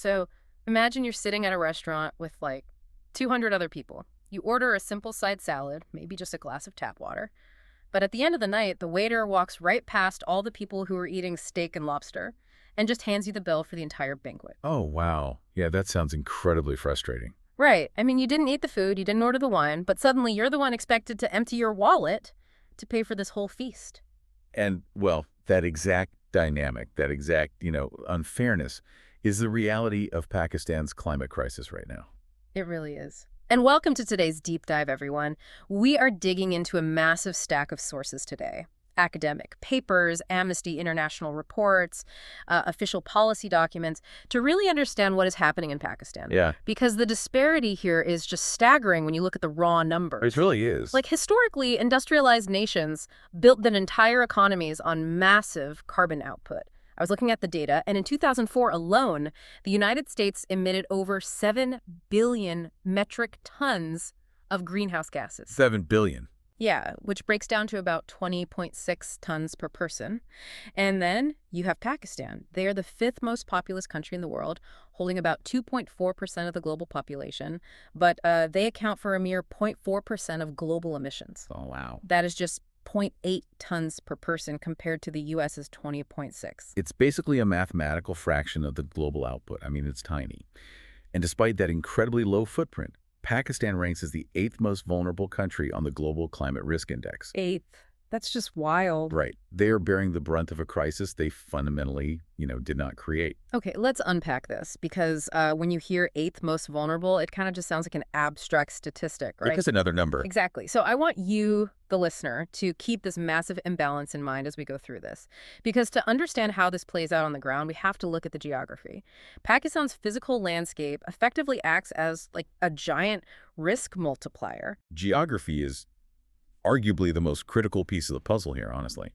So imagine you're sitting at a restaurant with like 200 other people. You order a simple side salad, maybe just a glass of tap water. But at the end of the night, the waiter walks right past all the people who are eating steak and lobster and just hands you the bill for the entire banquet. Oh, wow. Yeah, that sounds incredibly frustrating. Right. I mean, you didn't eat the food, you didn't order the wine, but suddenly you're the one expected to empty your wallet to pay for this whole feast. And, well, that exact dynamic, that exact, unfairness is the reality of Pakistan's climate crisis right now. It really is. And welcome to today's deep dive, everyone. We are digging into a massive stack of sources today. Academic papers, Amnesty International reports, official policy documents, to really understand what is happening in Pakistan. Yeah, Because the disparity here is just staggering when you look at the raw numbers. it really is. Like, historically, industrialized nations built their entire economies on massive carbon output. I was looking at the data, and in 2004 alone, the United States emitted over 7 billion metric tons of greenhouse gases. 7 billion. Yeah, which breaks down to about 20.6 tons per person. And then you have Pakistan. They are the fifth most populous country in the world, holding about 2.4% of the global population, but they account for a mere 0.4% of global emissions. Oh, wow. That is just 0.8 tons per person compared to the U.S.'s 20.6. It's basically a mathematical fraction of the global output. I mean, it's tiny. And despite that incredibly low footprint, Pakistan ranks as the 8th most vulnerable country on the Global Climate Risk Index. Eighth. That's just wild. Right. They are bearing the brunt of a crisis they fundamentally, did not create. Okay, let's unpack this because when you hear eighth most vulnerable, it kind of just sounds like an abstract statistic, right? Just another number. Exactly. So I want you, the listener, to keep this massive imbalance in mind as we go through this. Because to understand how this plays out on the ground, we have to look at the geography. Pakistan's physical landscape effectively acts as like a giant risk multiplier. Geography is arguably the most critical piece of the puzzle here, honestly.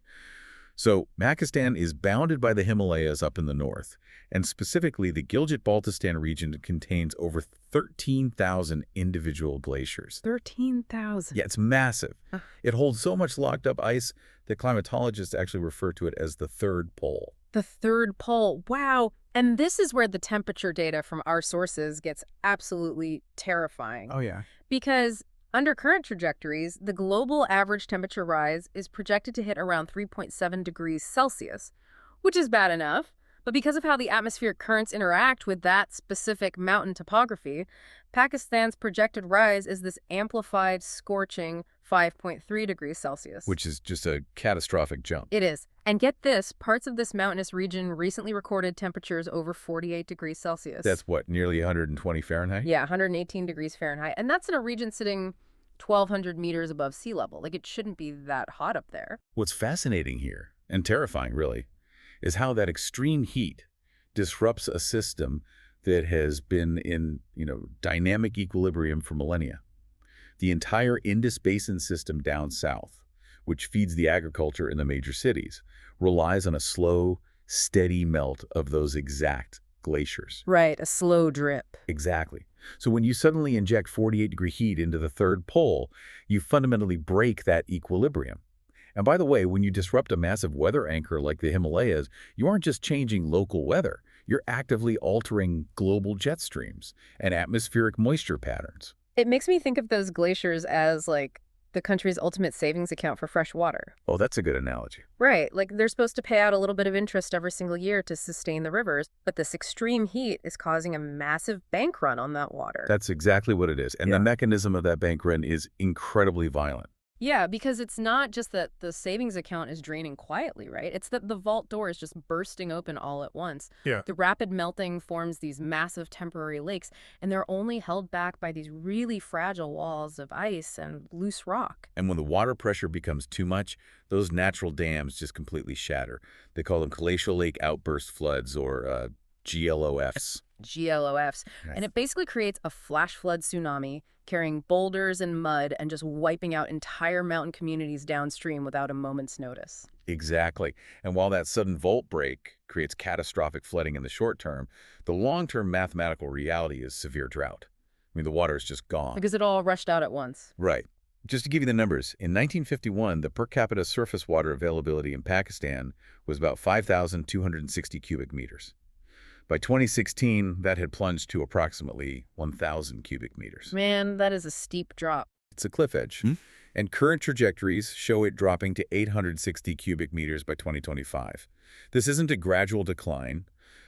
So Pakistan is bounded by the Himalayas up in the north, and specifically the Gilgit-Baltistan region contains over 13,000 individual glaciers. 13,000. Yeah, it's massive. It holds so much locked up ice that climatologists actually refer to it as the third pole. The third pole. Wow. And this is where the temperature data from our sources gets absolutely terrifying. Oh, yeah. Because under current trajectories, the global average temperature rise is projected to hit around 3.7 degrees Celsius, which is bad enough. But because of how the atmospheric currents interact with that specific mountain topography, Pakistan's projected rise is this amplified, scorching 5.3 degrees Celsius. Which is just a catastrophic jump. It is. And get this, parts of this mountainous region recently recorded temperatures over 48 degrees Celsius. That's what, nearly 120 Fahrenheit? Yeah, 118 degrees Fahrenheit. And that's in a region sitting 1,200 meters above sea level. Like, it shouldn't be that hot up there. What's fascinating here, and terrifying really, is how that extreme heat disrupts a system that has been in, dynamic equilibrium for millennia. The entire Indus Basin system down south, which feeds the agriculture in the major cities, relies on a slow, steady melt of those exact glaciers. Right, a slow drip. Exactly. So when you suddenly inject 48-degree heat into the third pole, you fundamentally break that equilibrium. And by the way, when you disrupt a massive weather anchor like the Himalayas, you aren't just changing local weather. You're actively altering global jet streams and atmospheric moisture patterns. It makes me think of those glaciers as, like, the country's ultimate savings account for fresh water. Oh, that's a good analogy. Right, like they're supposed to pay out a little bit of interest every single year to sustain the rivers, but this extreme heat is causing a massive bank run on that water. That's exactly what it is. And the mechanism of that bank run is incredibly violent. Yeah, because it's not just that the savings account is draining quietly, right? It's that the vault door is just bursting open all at once. Yeah. The rapid melting forms these massive temporary lakes, and they're only held back by these really fragile walls of ice and loose rock. And when the water pressure becomes too much, those natural dams just completely shatter. They call them glacial lake outburst floods, or GLOFs. GLOFs. Right. And it basically creates a flash flood tsunami, carrying boulders and mud and just wiping out entire mountain communities downstream without a moment's notice. Exactly. And while that sudden volt break creates catastrophic flooding in the short term, the long-term mathematical reality is severe drought. I mean, the water is just gone. Because it all rushed out at once. Right. Just to give you the numbers, in 1951, the per capita surface water availability in Pakistan was about 5,260 cubic meters. By 2016, that had plunged to approximately 1,000 cubic meters. Man, that is a steep drop. It's a cliff edge. And current trajectories show it dropping to 860 cubic meters by 2025. This isn't a gradual decline.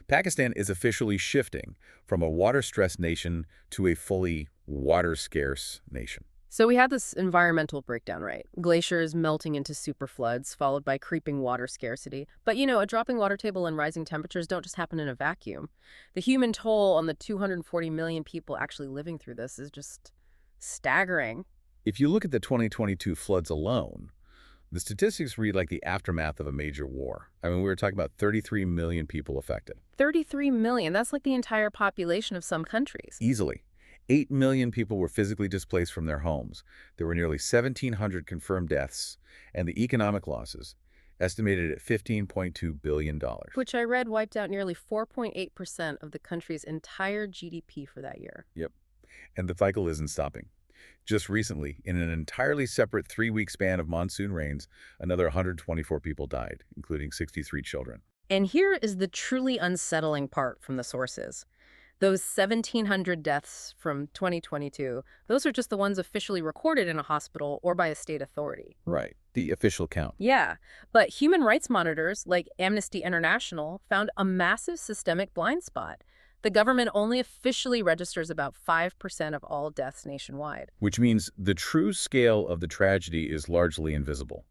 Pakistan is officially shifting from a water-stressed nation to a fully water-scarce nation. So we had this environmental breakdown, right? Glaciers melting into superfloods, followed by creeping water scarcity. But, a dropping water table and rising temperatures don't just happen in a vacuum. The human toll on the 240 million people actually living through this is just staggering. If you look at the 2022 floods alone, the statistics read like the aftermath of a major war. I mean, we were talking about 33 million people affected. 33 million, that's like the entire population of some countries. Easily. 8 million people were physically displaced from their homes. There were nearly 1,700 confirmed deaths, and the economic losses, estimated at $15.2 billion. Which I read wiped out nearly 4.8% of the country's entire GDP for that year. Yep. And the cycle isn't stopping. Just recently, in an entirely separate 3-week span of monsoon rains, another 124 people died, including 63 children. And here is the truly unsettling part from the sources. Those 1,700 deaths from 2022, those are just the ones officially recorded in a hospital or by a state authority. Right, the official count. Yeah, but human rights monitors like Amnesty International found a massive systemic blind spot. The government only officially registers about 5% of all deaths nationwide. Which means the true scale of the tragedy is largely invisible.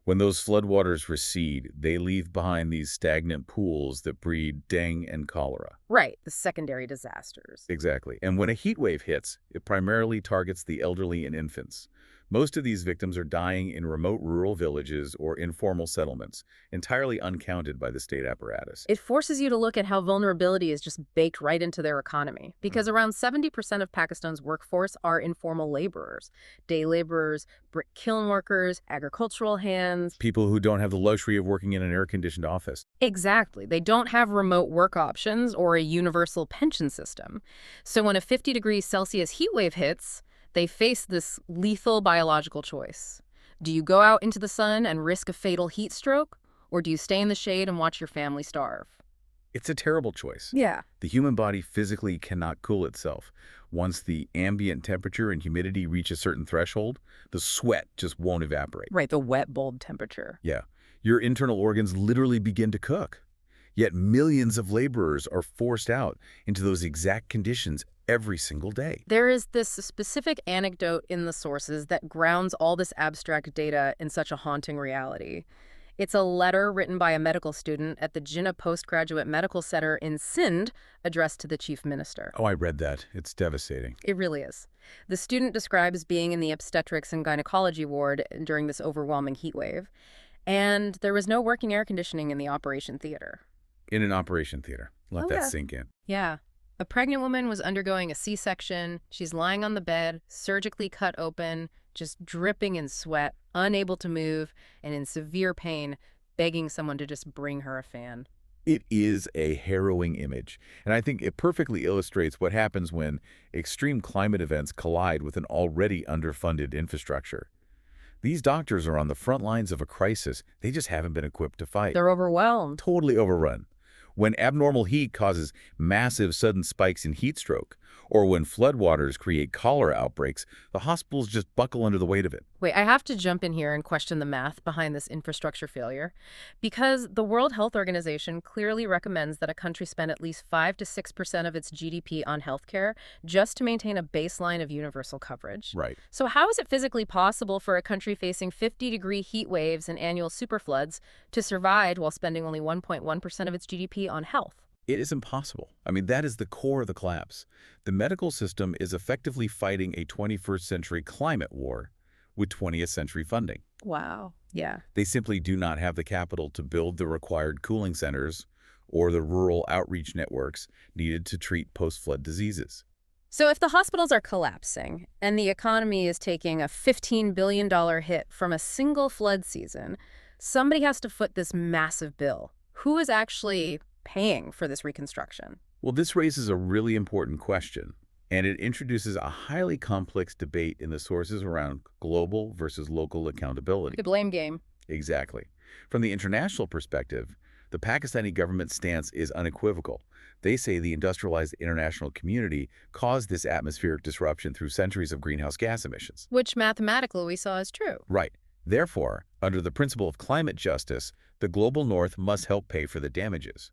When those floodwaters recede, they leave behind these stagnant pools that breed dengue and cholera. Right, the secondary disasters. Exactly. And when a heat wave hits, it primarily targets the elderly and infants. Most of these victims are dying in remote rural villages or informal settlements, entirely uncounted by the state apparatus. It forces you to look at how vulnerability is just baked right into their economy, because around 70% of Pakistan's workforce are informal laborers, day laborers, brick kiln workers, agricultural hands. People who don't have the luxury of working in an air-conditioned office. Exactly. They don't have remote work options or a universal pension system. So when a 50 degrees Celsius heat wave hits, they face this lethal biological choice. Do you go out into the sun and risk a fatal heat stroke, or do you stay in the shade and watch your family starve? It's a terrible choice. Yeah. The human body physically cannot cool itself. Once the ambient temperature and humidity reach a certain threshold, the sweat just won't evaporate. Right, the wet bulb temperature. Yeah. Your internal organs literally begin to cook. Yet millions of laborers are forced out into those exact conditions every single day. There is this specific anecdote in the sources that grounds all this abstract data in such a haunting reality. It's a letter written by a medical student at the Jinnah Postgraduate Medical Center in Sindh addressed to the chief minister. Oh, I read that. It's devastating. It really is. The student describes being in the obstetrics and gynecology ward during this overwhelming heat wave, and there was no working air conditioning in the operation theater. In an operation theater. Let that sink in. Yeah. A pregnant woman was undergoing a C-section. She's lying on the bed, surgically cut open, just dripping in sweat, unable to move, and in severe pain, begging someone to just bring her a fan. It is a harrowing image, and I think it perfectly illustrates what happens when extreme climate events collide with an already underfunded infrastructure. These doctors are on the front lines of a crisis they just haven't been equipped to fight. They're overwhelmed. Totally overrun. When abnormal heat causes massive sudden spikes in heat stroke, or when floodwaters create cholera outbreaks, the hospitals just buckle under the weight of it. Wait, I have to jump in here and question the math behind this infrastructure failure, because the World Health Organization clearly recommends that a country spend at least 5 to 6% of its GDP on healthcare just to maintain a baseline of universal coverage. Right. So how is it physically possible for a country facing 50-degree heat waves and annual superfloods to survive while spending only 1.1% of its GDP on health? It is impossible. I mean, that is the core of the collapse. The medical system is effectively fighting a 21st century climate war with 20th century funding. Wow. Yeah. They simply do not have the capital to build the required cooling centers or the rural outreach networks needed to treat post-flood diseases. So if the hospitals are collapsing and the economy is taking a $15 billion hit from a single flood season, somebody has to foot this massive bill. Who is actually paying for this reconstruction? Well, this raises a really important question, and it introduces a highly complex debate in the sources around global versus local accountability. The blame game. Exactly. From the international perspective, The Pakistani government stance is unequivocal. They say the industrialized international community caused this atmospheric disruption through centuries of greenhouse gas emissions. Which mathematically we saw as true. Right. Therefore, under the principle of climate justice, the global north must help pay for the damages.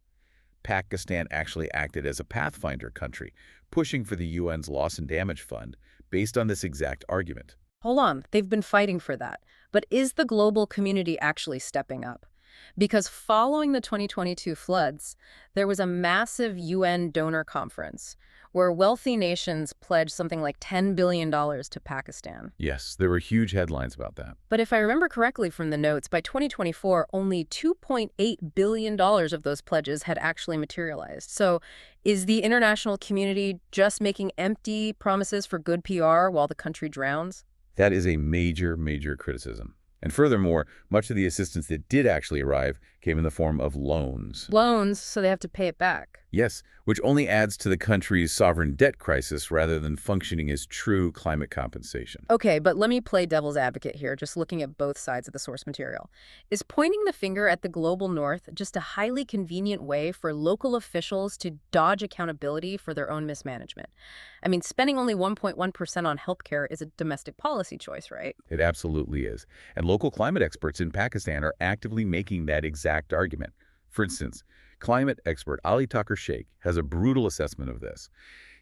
Pakistan actually acted as a pathfinder country, pushing for the UN's Loss and Damage Fund based on this exact argument. Hold on, they've been fighting for that. But is the global community actually stepping up? Because following the 2022 floods, there was a massive UN donor conference where wealthy nations pledged something like $10 billion to Pakistan. Yes, there were huge headlines about that. But if I remember correctly from the notes, by 2024, only $2.8 billion of those pledges had actually materialized. So is the international community just making empty promises for good PR while the country drowns? That is a major, major criticism. And furthermore, much of the assistance that did actually arrive came in the form of loans. Loans, so they have to pay it back. Yes, which only adds to the country's sovereign debt crisis rather than functioning as true climate compensation. Okay, but let me play devil's advocate here, just looking at both sides of the source material. Is pointing the finger at the global north just a highly convenient way for local officials to dodge accountability for their own mismanagement? I mean, spending only 1.1% on healthcare is a domestic policy choice, right? It absolutely is. And local climate experts in Pakistan are actively making that exact argument. For instance, climate expert Ali Tucker Sheikh has a brutal assessment of this.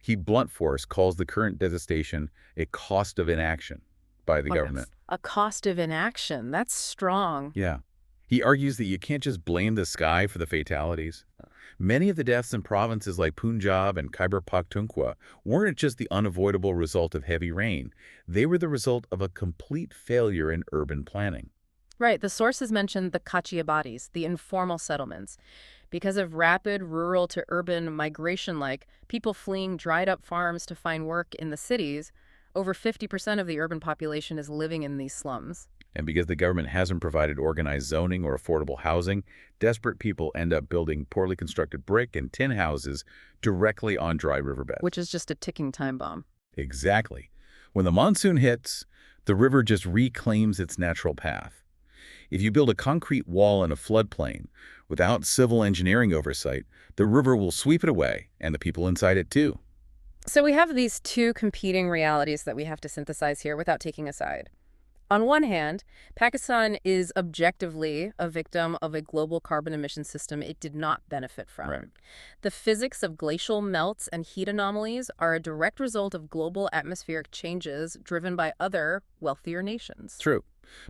He blunt force calls the current devastation a cost of inaction by the government. A cost of inaction. That's strong. Yeah. He argues that you can't just blame the sky for the fatalities. Many of the deaths in provinces like Punjab and Khyber Pakhtunkhwa weren't just the unavoidable result of heavy rain. They were the result of a complete failure in urban planning. Right. The sources mentioned the Kachiabadis, the informal settlements. Because of rapid rural to urban migration, like people fleeing dried up farms to find work in the cities, over 50% of the urban population is living in these slums. And because the government hasn't provided organized zoning or affordable housing, desperate people end up building poorly constructed brick and tin houses directly on dry riverbeds. Which is just a ticking time bomb. Exactly. When the monsoon hits, the river just reclaims its natural path. If you build a concrete wall in a floodplain without civil engineering oversight, the river will sweep it away, and the people inside it too. So we have these two competing realities that we have to synthesize here without taking a side. On one hand, Pakistan is objectively a victim of a global carbon emission system it did not benefit from. Right. The physics of glacial melts and heat anomalies are a direct result of global atmospheric changes driven by other wealthier nations. True.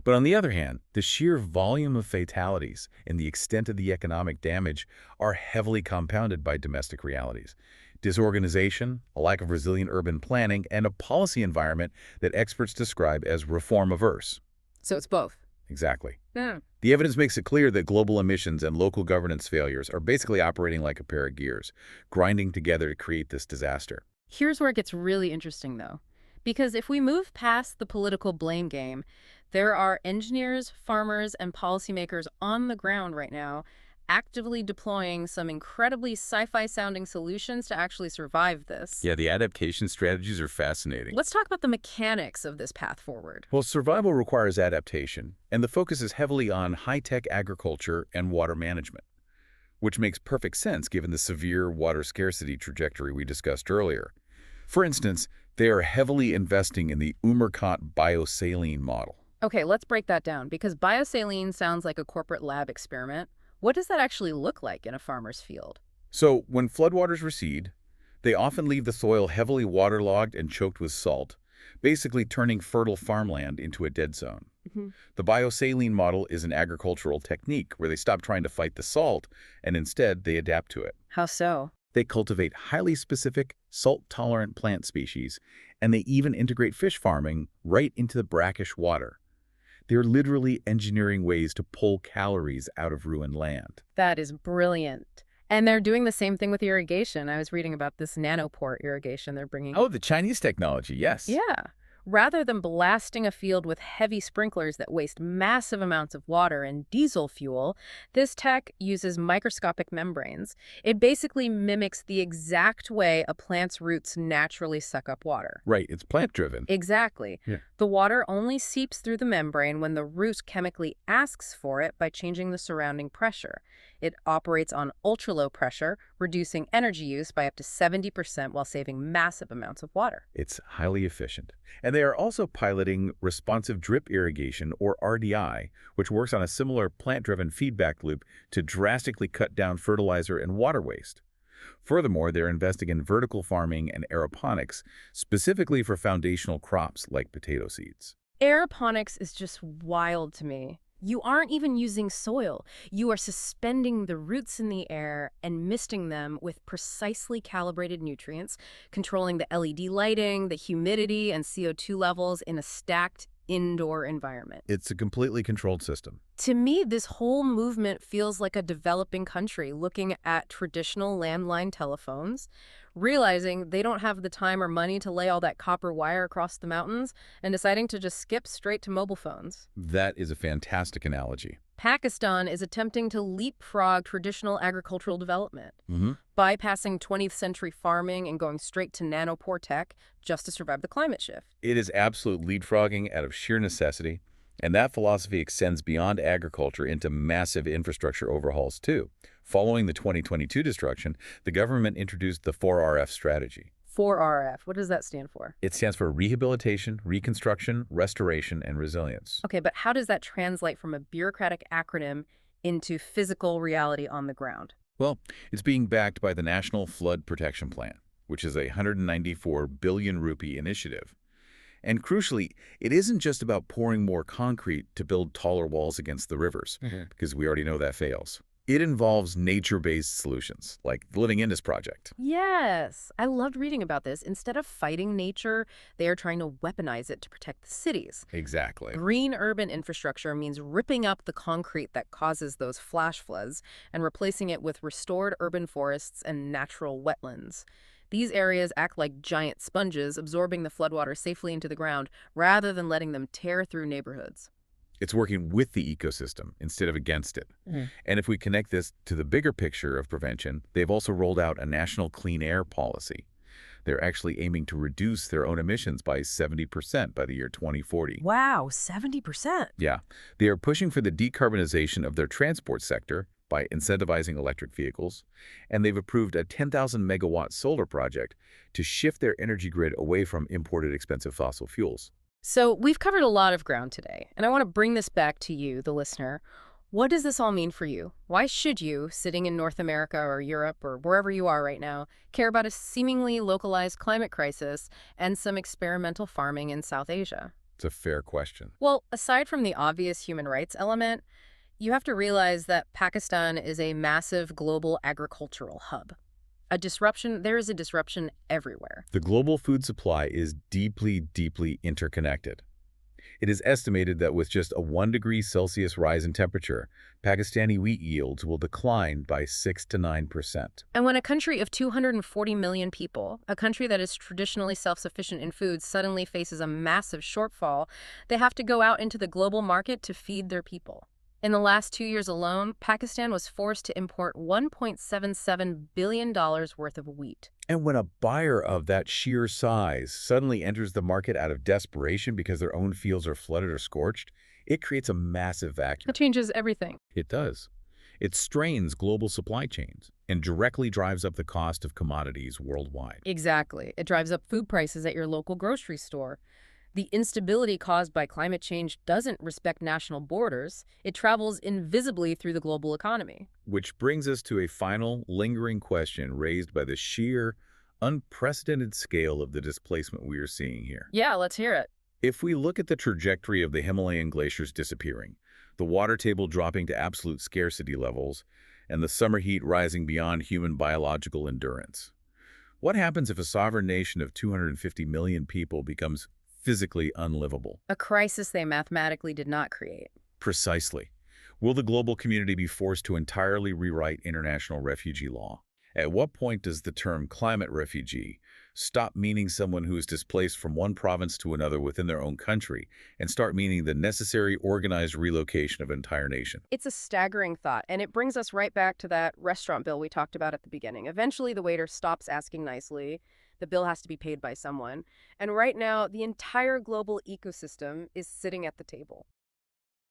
But on the other hand, the sheer volume of fatalities and the extent of the economic damage are heavily compounded by domestic realities. Disorganization, a lack of resilient urban planning, and a policy environment that experts describe as reform-averse. So it's both. Exactly. Yeah. The evidence makes it clear that global emissions and local governance failures are basically operating like a pair of gears, grinding together to create this disaster. Here's where it gets really interesting, though. Because if we move past the political blame game, there are engineers, farmers, and policymakers on the ground right now actively deploying some incredibly sci-fi sounding solutions to actually survive this. Yeah, the adaptation strategies are fascinating. Let's talk about the mechanics of this path forward. Well, survival requires adaptation, and the focus is heavily on high-tech agriculture and water management, which makes perfect sense given the severe water scarcity trajectory we discussed earlier. For instance, they are heavily investing in the Umerkant biosaline model. Okay, let's break that down, because biosaline sounds like a corporate lab experiment. What does that actually look like in a farmer's field? So, when floodwaters recede, they often leave the soil heavily waterlogged and choked with salt, basically turning fertile farmland into a dead zone. The biosaline model is an agricultural technique where they stop trying to fight the salt and instead they adapt to it. How so? They cultivate highly specific, salt-tolerant plant species, and they even integrate fish farming right into the brackish water. They're literally engineering ways to pull calories out of ruined land. That is brilliant. And they're doing the same thing with irrigation. I was reading about this nanopore irrigation they're bringing. Oh, the Chinese technology, yes. Yeah. Rather than blasting a field with heavy sprinklers that waste massive amounts of water and diesel fuel, this tech uses microscopic membranes. It basically mimics the exact way a plant's roots naturally suck up water. Right, it's plant-driven. Exactly. Yeah. The water only seeps through the membrane when the root chemically asks for it by changing the surrounding pressure. It operates on ultra-low pressure, reducing energy use by up to 70% while saving massive amounts of water. It's highly efficient. And they are also piloting responsive drip irrigation, or RDI, which works on a similar plant-driven feedback loop to drastically cut down fertilizer and water waste. Furthermore, they're investing in vertical farming and aeroponics, specifically for foundational crops like potato seeds. Aeroponics is just wild to me. You aren't even using soil. You are suspending the roots in the air and misting them with precisely calibrated nutrients, controlling the LED lighting, the humidity, and CO2 levels in a stacked indoor environment. It's a completely controlled system. To me, this whole movement feels like a developing country looking at traditional landline telephones, realizing they don't have the time or money to lay all that copper wire across the mountains, and deciding to just skip straight to mobile phones. That is a fantastic analogy. Pakistan is attempting to leapfrog traditional agricultural development, hmm bypassing 20th century farming and going straight to nanopore tech just to survive the climate shift. It is absolute leapfrogging out of sheer necessity, and that philosophy extends beyond agriculture into massive infrastructure overhauls too. Following the 2022 destruction, the government introduced the 4RF strategy. 4RF, what does that stand for? It stands for Rehabilitation, Reconstruction, Restoration, and Resilience. Okay, but how does that translate from a bureaucratic acronym into physical reality on the ground? Well, it's being backed by the National Flood Protection Plan, which is a 194 billion rupee initiative. And crucially, it isn't just about pouring more concrete to build taller walls against the rivers, because we already know that fails. It involves nature-based solutions, like the Living Indus project. Yes, I loved reading about this. Instead of fighting nature, they are trying to weaponize it to protect the cities. Exactly. Green urban infrastructure means ripping up the concrete that causes those flash floods and replacing it with restored urban forests and natural wetlands. These areas act like giant sponges, absorbing the floodwater safely into the ground rather than letting them tear through neighborhoods. It's working with the ecosystem instead of against it. And if we connect this to the bigger picture of prevention, they've also rolled out a national clean air policy. They're actually aiming to reduce their own emissions by 70% by the year 2040. Wow, 70%. Yeah, they are pushing for the decarbonization of their transport sector by incentivizing electric vehicles, and they've approved a 10,000 megawatt solar project to shift their energy grid away from imported expensive fossil fuels. So we've covered a lot of ground today, and I want to bring this back to you, the listener. What does this all mean for you? Why should you, sitting in North America or Europe or wherever you are right now, care about a seemingly localized climate crisis and some experimental farming in South Asia? It's a fair question. Well, aside from the obvious human rights element, you have to realize that Pakistan is a massive global agricultural hub. There is a disruption everywhere. The global food supply is deeply, deeply interconnected. It is estimated that with just a 1 degree Celsius rise in temperature, Pakistani wheat yields will decline by 6 to 9%. And when a country of 240 million people, a country that is traditionally self-sufficient in food, suddenly faces a massive shortfall, they have to go out into the global market to feed their people. In the last 2 years alone, Pakistan was forced to import $1.77 billion worth of wheat. And when a buyer of that sheer size suddenly enters the market out of desperation because their own fields are flooded or scorched, it creates a massive vacuum. It changes everything. It does. It strains global supply chains and directly drives up the cost of commodities worldwide. Exactly. It drives up food prices at your local grocery store. The instability caused by climate change doesn't respect national borders. It travels invisibly through the global economy. Which brings us to a final, lingering question raised by the sheer, unprecedented scale of the displacement we are seeing here. Yeah, let's hear it. If we look at the trajectory of the Himalayan glaciers disappearing, the water table dropping to absolute scarcity levels, and the summer heat rising beyond human biological endurance, what happens if a sovereign nation of 250 million people becomes physically unlivable? A crisis they mathematically did not create. Precisely. Will the global community be forced to entirely rewrite international refugee law? At what point does the term climate refugee stop meaning someone who is displaced from one province to another within their own country and start meaning the necessary organized relocation of an entire nation? It's a staggering thought, and it brings us right back to that restaurant bill we talked about at the beginning. Eventually, the waiter stops asking nicely. The bill has to be paid by someone. And right now, the entire global ecosystem is sitting at the table.